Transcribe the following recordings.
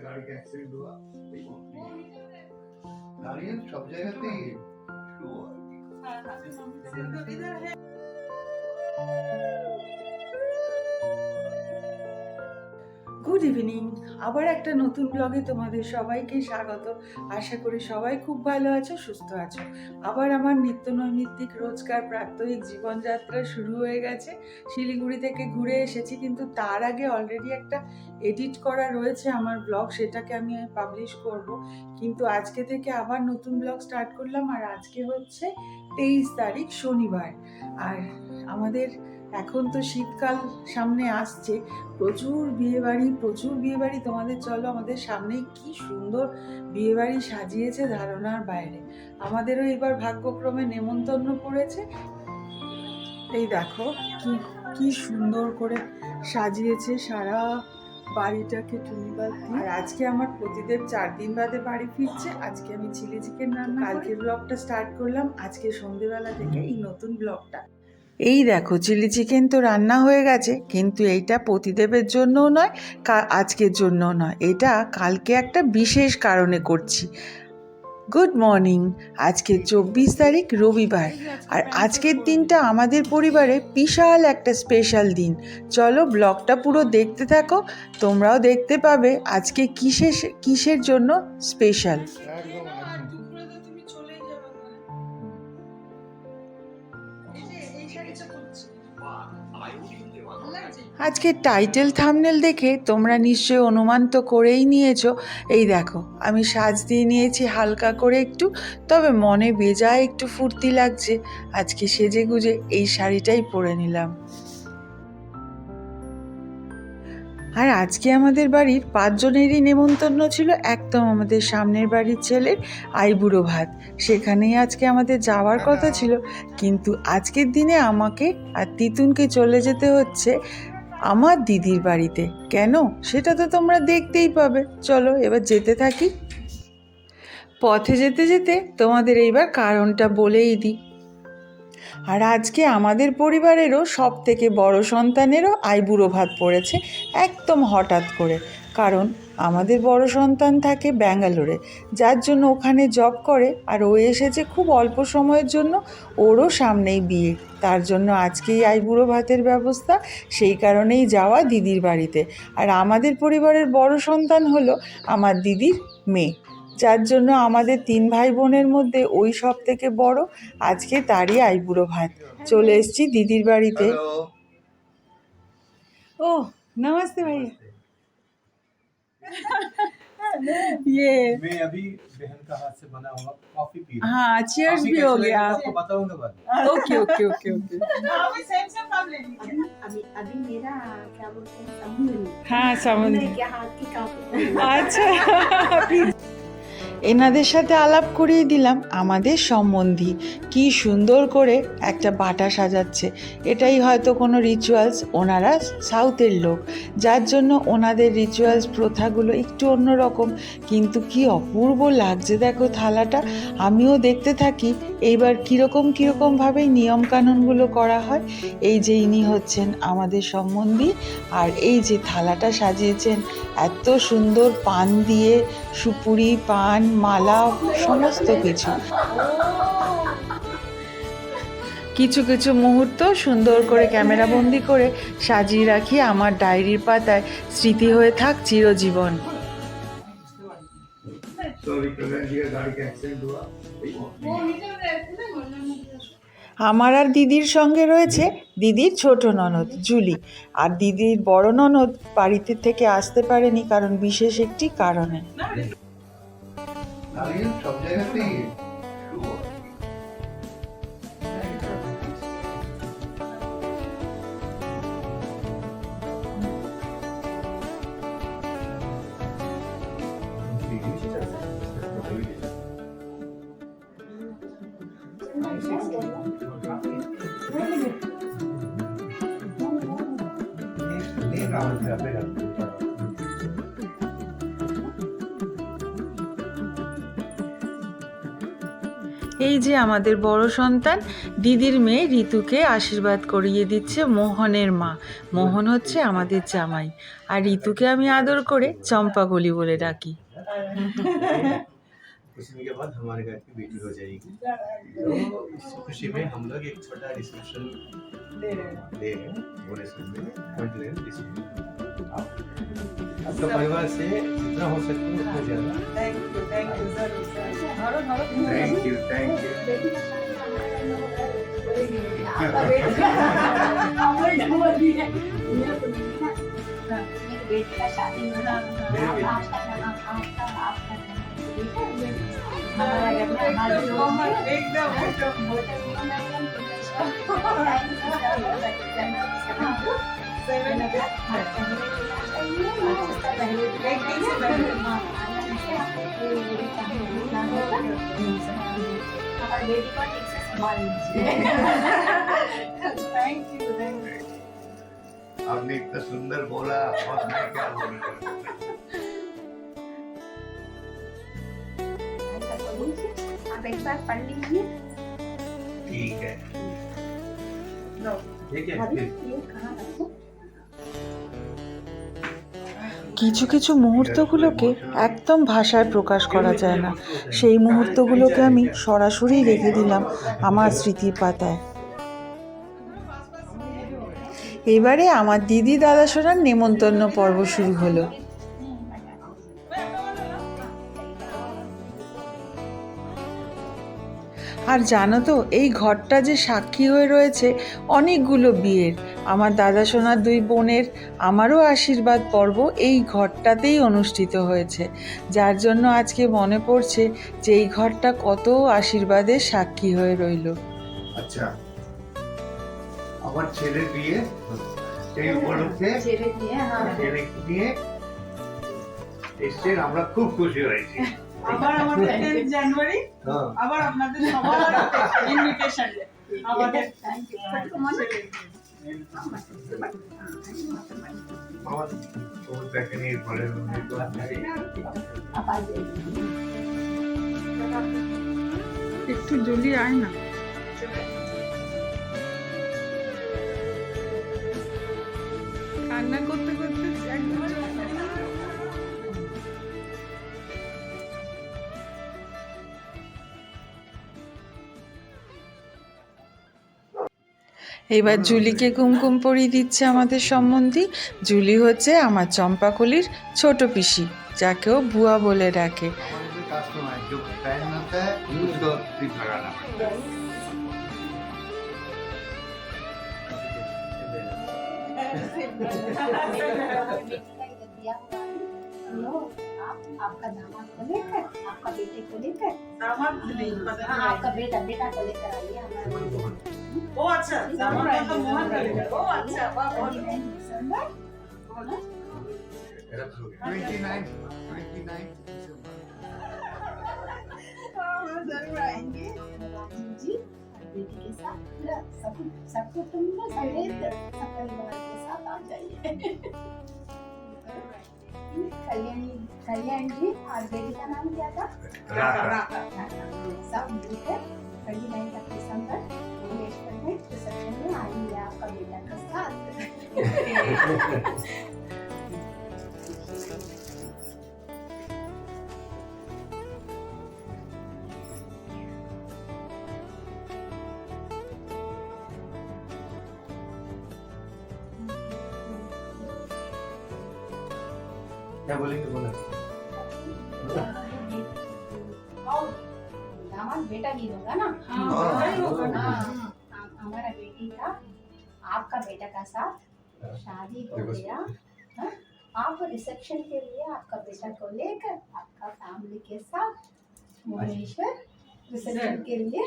गाड़ी का एक्सीडेंट हुआ गाड़ी सब जगह গুড ইভিনিং। আবার একটা নতুন ব্লগে তোমাদের সবাইকে স্বাগত। আশা করি সবাই খুব ভালো আছো, সুস্থ আছো। আবার আমার নিত্য নৈমিত্তিক রোজকার প্রাত্যহিক জীবনযাত্রা শুরু হয়ে গেছে। শিলিগুড়ি থেকে ঘুরে এসেছি, কিন্তু তার আগে অলরেডি একটা এডিট করা রয়েছে আমার ব্লগ, সেটাকে আমি পাবলিশ করব। কিন্তু আজকে থেকে আবার নতুন ব্লগ স্টার্ট করলাম। আর আজকে হচ্ছে 23 তারিখ, শনিবার। আর আমাদের এখন তো শীতকাল সামনে আসছে, প্রচুর বিয়েবাড়ি। তোমাদের চলো, আমাদের সামনেই কি সুন্দর বিয়েবাড়ি সাজিয়েছে ধারণার বাইরে। আমাদেরও এবার ভাগ্যক্রমে নেমন্তন্ন পড়েছে। এই দেখো কি সুন্দর করে সাজিয়েছে সারা বাড়িটাকে টুনিবাল দিয়ে। আর আজকে আমার প্রতিদেব 4 দিন বাদে বাড়ি ফিরছে। আজকে আমি চিলি চিকেন রান্না, কালকের ব্লগটা স্টার্ট করলাম আজকে সন্ধ্যেবেলা থেকে এই নতুন ব্লগটা। এই দেখো, চিলি চিকেন তো রান্না হয়ে গেছে, কিন্তু এইটা প্রতিদেবের জন্যও নয়, আজকের জন্যও নয়, এটা কালকে একটা বিশেষ কারণে করছি। Good morning. আজকে 24 তারিখ, রবিবার। আর আজকের দিনটা আমাদের পরিবারে বিশাল একটা স্পেশাল দিন। চলো ব্লগটা পুরো দেখতে থাকো, তোমরাও দেখতে পাবে আজকে কিসের জন্য স্পেশাল। আজকে টাইটেল থাম্বনেল দেখে তোমরা নিশ্চয়ই অনুমান তো করেই নিয়েছো। এই দেখো, আমি সাজ দিয়ে নিয়েছি হালকা করে একটু, তবে মনে বেজায় একটু ফুর্তি লাগছে। আজকে সেজে গুজে এই শাড়িটাই পরে নিলাম। আর আজকে আমাদের বাড়ির 5 জনেরই নেমন্তন্ন ছিল, একদম আমাদের সামনের বাড়ির ছেলের আইবুড়ো ভাত। সেখানেই আজকে আমাদের যাওয়ার কথা ছিল, কিন্তু আজকের দিনে আমাকে আর তিতুনকে চলে যেতে হচ্ছে আমার দিদির বাড়িতে। কেন সেটা তো তোমরা দেখতেই পাবে। চলো এবার যেতে থাকি। পথে যেতে যেতে তোমাদের এইবার কারণটা বলেই দিই। আর আজকে আমাদের পরিবারেরও সব থেকে বড় সন্তানেরও আইবুড়ো ভাত পড়েছে, একদম হঠাৎ করে। কারণ আমাদের বড় সন্তান থাকে ব্যাঙ্গালোরে, যার জন্য ওখানে জব করে, আর ও এসেছে খুব অল্প সময়ের জন্য। ওরও সামনেই বিয়ে, তার জন্য আজকেই আইবুড়ো ভাতের ব্যবস্থা। সেই কারণেই যাওয়া দিদির বাড়িতে। আর আমাদের পরিবারের বড় সন্তান হলো আমার দিদির মেয়ে, যার জন্য আমাদের 3 ভাই বোনের মধ্যে ওই সব থেকে বড়। আজকে তারই আইবুড়ো ভাত। চলে এসেছি দিদির বাড়িতে। ও নমস্তে ভাইয়া। ये मैं अभी बहन का हाथ से बना हुआ कॉफी पी रहा हूँ। हाँ, चीयर्स भी हो गया। आपको बताऊंगा बाद में। Okay okay okay okay. अभी मेरा क्या बोलते हैं समुद्र। हाँ समुद्र। क्या हाथ की कॉफी। আচ্ছা এনাদের সাথে আলাপ করিয়ে দিলাম আমাদের সম্বন্ধী। কি সুন্দর করে একটা বাটা সাজাচ্ছে। এটাই হয়তো কোনো রিচুয়ালস। ওনারা সাউথের লোক, যার জন্য ওনাদের রিচুয়ালস প্রথাগুলো একটু অন্যরকম, কিন্তু কি অপূর্ব লাগছে দেখো থালাটা। আমিও দেখতে থাকি এইবার কীরকমভাবেই নিয়মকানুনগুলো করা হয়। এই যে ইনি হচ্ছেন আমাদের সম্বন্ধী, আর এই যে থালাটা সাজিয়েছেন এত সুন্দর পান দিয়ে, সুপুরি, পান, মালা, সমস্ত কিছু কিছু মুহূর্ত সুন্দর করে ক্যামেরা বন্দি করে সাজিয়ে রাখি আমার ডায়েরির পাতায়, স্মৃতি হয়ে থাক চিরজীবন। আমার আর দিদির সঙ্গে রয়েছে দিদির ছোট ননদ জুলি। আর দিদির বড় ননদ বাড়িতে থেকে আসতে পারেনি, কারণ বিশেষ একটি কারণে। सब जगह पे এই যে আমাদের বড় সন্তান দিদির মেয়ে ঋতুকে আশীর্বাদ করিয়ে দিচ্ছে মোহনের মা। মোহন হচ্ছে আমাদের জামাই, আর ঋতুকে আমি আদর করে চম্পাকলি বলে डाकी। कुछ दिन के बाद हमारे घर की बेटी हो जाएगी, तो इस खुशी में हम लोग एक छोटा रिसेप्शन ले रहे हैं वो रिसेप्शन में 29 डिसेंबर। आपका परिवार से जितना हो सके उतना ज्यादा। थैंक यू जरूर। थैंक यू बेटी का शादी हमारा लोग बोलेंगे आपका बेटा अमर बोल दी है मेरा तो नहीं ना मेरी बेटी का शादी होना आपका हमारा घर में हमारे लोग एकदम हमारे बेटी को ठीक से संभाल लीजिए थैंक यू। आपने इतना सुंदर बोला और मैं क्या बोलूं। आप एक बार पढ़ लीजिए ठीक है ठीक है अभी फिर ये कहाँ रखो কিছু কিছু মুহূর্তগুলোকে একদম ভাষায় প্রকাশ করা যায় না, সেই মুহূর্তগুলোকে আমি সরাসরি রেখে দিলাম আমার স্মৃতির পাতায়। এবারে আমার দিদি দাদা সোনার নেমন্তন্ন পর্ব শুরু হলো। আর জানো তো এই ঘরটা যে সাক্ষী হয়ে রয়েছে অনেকগুলো বিয়ের, আমার দাদা সোনার দুই বোনের আমারও আশীর্বাদ পর্ব এই ঘরটাতেই অনুষ্ঠিত হয়েছে, যার জন্য আজকে মনে পড়ছে যে এই ঘরটা কত আশীর্বাদের সাক্ষী হয়ে রইল। আচ্ছা আমার ছেলের বিয়ে সেই উপলক্ষে ছেড়ে দিয়ে হ্যাঁ ছেলে নিয়ে এসছেন, আমরা খুব খুশি হয়েছি। আবার আমাদের 10 জানুয়ারি हाँ আবার আপনাদের সবার ইনভিটেশন আমাদের थैंक यू আমার তো দেখে নিয়ে পরে आप आ जाइए একটু জলদি আয় না। কান্না করতে করতে একদম এবার জুলিকে কুমকুম পরিয়ে দিচ্ছে আমাদের সম্বন্ধী। জুলি হচ্ছে আমার চম্পাকলির ছোট পিসি, যাকেও বুয়া বলে ডাকে। हमारे कस्टमर जो टाइम आता है उसको टिप लगाना पड़ता है। आपका दामाद को लेकर आपका बेटे को लेकर দামাদ নেই हाँ आपका बेटा बेटा को लेकर आइए हमारे ও আচ্ছা দামাদ তো মোহন করেगा ও আচ্ছা বাহ बहुत 29 दिसंबर 29 दिसंबर जरूर आएंगे जी बेटी के साथ सबको तुम लोग समेत सब परिवार के साथ आ जाइए कल्याण जी और बेटी का नाम क्या था रात सब मिलकर 29 दिसंबर भुवनेश्वर में रिसेप्शन में आएंगे आपका बेटा के साथ क्या बोलेंगे बोला दामाद बेटा ही होगा ना हाँ वही होगा ना। हमारा बेटी का आपका बेटा का साथ शादी हो गया हाँ? आप रिसेप्शन के लिए आपका बेटा को लेकर आपका फैमिली के साथ भुवनेश्वर रिसेप्शन के लिए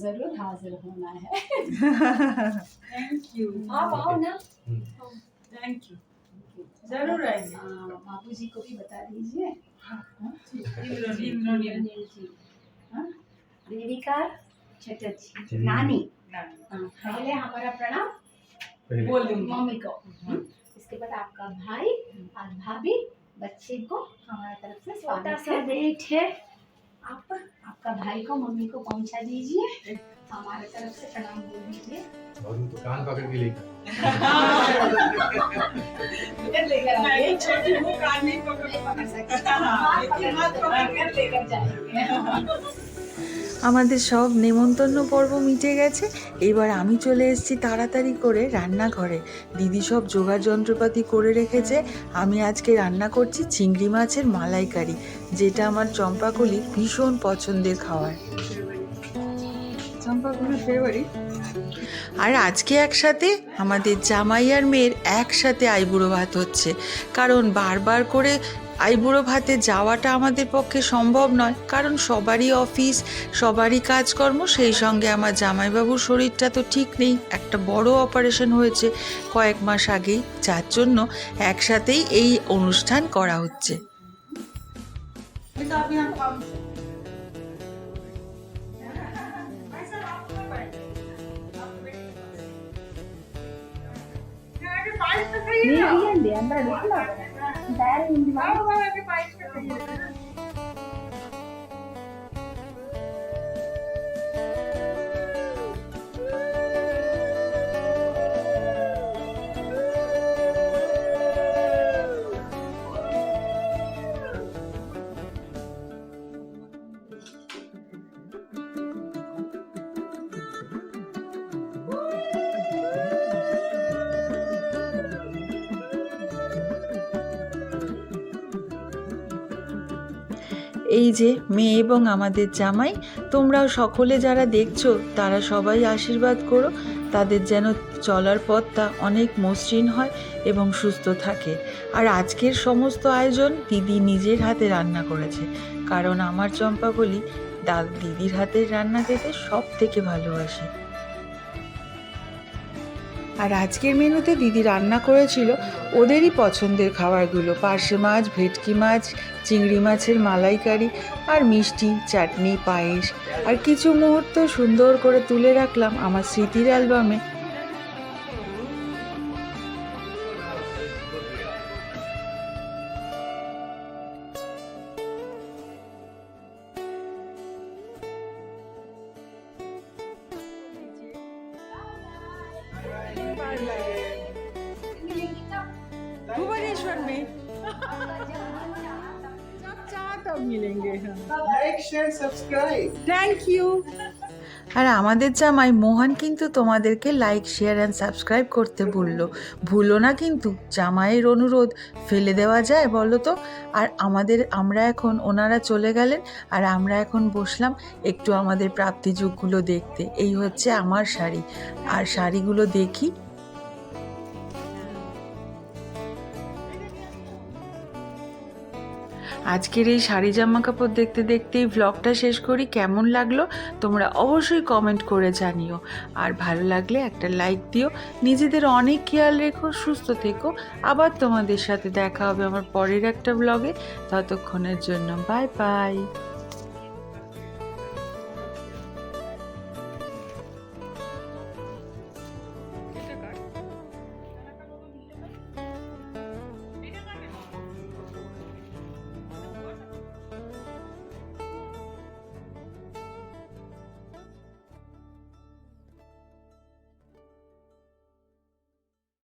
जरूर हाजिर होना है थैंक यू आप आओ ना थैंक यू जरूर आएंगे बाबू जी को भी बता दीजिए इंद्रनील जी हाँ? देविका चटर्जी जी। नानी ना हाँ, पहले हमारा प्रणाम पहले बोल दूंगी मम्मी को इसके बाद आपका भाई और भाभी बच्चे को हमारा तरफ से छोटा सा वेट है आप आपका भाई को मम्मी को पहुंचा दीजिए, हमारे तरफ से प्रणाम बोल दीजिए। और तो कान पकड़ के लेकर लेकर आइए। नहीं, छोटी मुंह कान नहीं पकड़ सकते, हाथ पकड़ कर लेकर जाएंगे। আমাদের সব নেমন্তন্ন পর্ব মিটে গেছে। এবার আমি চলে এসেছি তাড়াতাড়ি করে রান্নাঘরে। দিদি সব জোগাড় যন্ত্রপাতি করে রেখেছে। আমি আজকে রান্না করছি চিংড়ি মাছের মালাইকারি, যেটা আমার চম্পাকলির ভীষণ পছন্দের খাবার। চম্পাকলির ফেভারিট। আর আজকে একসাথে আমাদের জামাই আর মেয়ের একসাথে আইবুড়ো ভাত হচ্ছে, কারণ বারবার করে আইবুড়ো ভাতে যাওয়াটা আমাদের পক্ষে সম্ভব নয়, কারণ সবারই অফিস, সবারই কাজকর্ম, সেই সঙ্গে আমার জামাইবাবুর শরীরটা তো ঠিক নেই, একটা বড় অপারেশন হয়েছে কয়েক মাস আগেই, যার জন্য একসাথেই এই অনুষ্ঠান করা হচ্ছে। వేయండి అందరూ అడుగుతున్నా తయారు ఉంది এই যে মেয়ে এবং আমাদের জামাই, তোমরাও সকলে যারা দেখছো তারা সবাই আশীর্বাদ করো, তাদের যেন চলার পথটা অনেক মসৃণ হয় এবং সুস্থ থাকে। আর আজকের সমস্ত আয়োজন দিদি নিজের হাতে রান্না করেছে, কারণ আমার চম্পাকলি দিদির হাতের রান্না খেতে সব থেকে ভালোবাসে। আর আজকের মেনুতে দিদি রান্না করেছিল ওদেরই পছন্দের খাবারগুলো: পার্শে মাছ, ভেটকি মাছ, চিংড়ি মাছের মালাইকারি, আর মিষ্টি, চাটনি, পায়েস। আর কিছু মুহূর্ত সুন্দর করে তুলে রাখলাম আমার স্মৃতির অ্যালবামে। भुवनेश्वर में जब चाह तब मिलेंगे हम। Like share subscribe. Thank you. আর আমাদের জামাই মোহন কিন্তু তোমাদেরকে লাইক, শেয়ার অ্যান্ড সাবস্ক্রাইব করতে ভুলো না কিন্তু। জামাইয়ের অনুরোধ ফেলে দেওয়া যায় বলো তো? আর আমরা এখন, ওনারা চলে গেলেন আর আমরা এখন বসলাম একটু আমাদের প্রাপ্তিযোগগুলো দেখতে। এই হচ্ছে আমার শাড়ি, আর শাড়িগুলো দেখি। আজকের এই শাড়ি জামা কাপড় দেখতে দেখতেই ভ্লগটা শেষ করি। কেমন লাগলো তোমরা অবশ্যই কমেন্ট করে জানিও, আর ভালো লাগলে একটা লাইক দিও। নিজেদের অনেক খেয়াল রেখো, সুস্থ থেকো। আবার তোমাদের সাথে দেখা হবে আমার পরের একটা ব্লগে। ততক্ষণের জন্য বাই বাই।